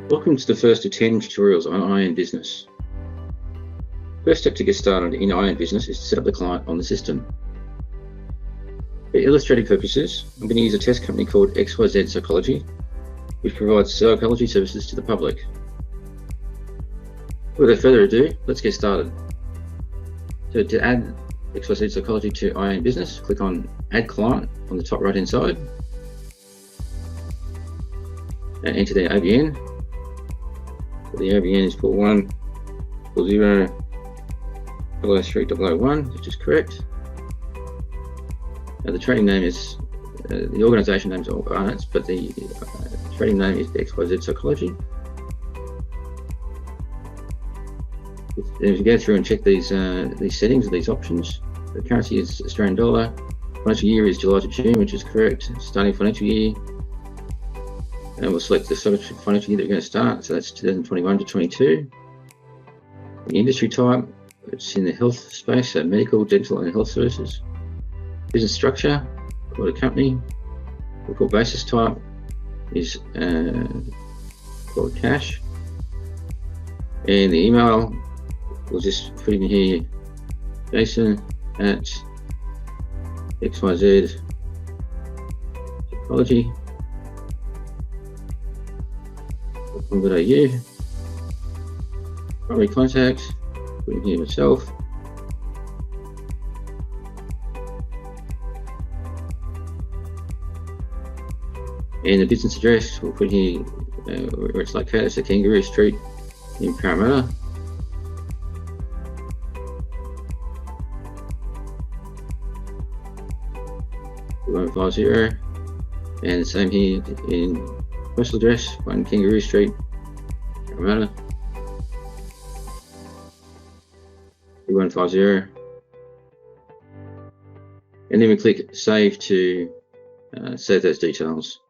Welcome to the first of 10 tutorials on IAM Business. First step to get started in IAM Business is to set up the client on the system. For illustrative purposes, I'm going to use a test company called XYZ Psychology, which provides psychology services to the public. Without further ado, let's get started. So to add XYZ Psychology to IAM Business, click on Add Client on the top right hand side and enter their ABN. So the ABN is port 1 0 003 001, which is correct. Now the trading name is, the organisation name is all Barnett's, but the trading name is XYZ Psychology. If you go through and check these settings, these options, the currency is Australian dollar, financial year is July to June, which is correct, starting financial year, and we'll select the financial year that we're going to start, so that's 2021 to 22. The industry type, it's in the health space, so medical, dental and health services. Business structure, called a company. Report basis type is called cash. And the email, we'll just put in here, Jason at XYZ Psychology. .com.au. Primary contact, put in here myself. And the business address, we'll put here where it's located, so Kangaroo Street in Parramatta. .150, and the same here in postal address, 1 Kangaroo Street, Parramatta. 150, and then we click Save to save those details.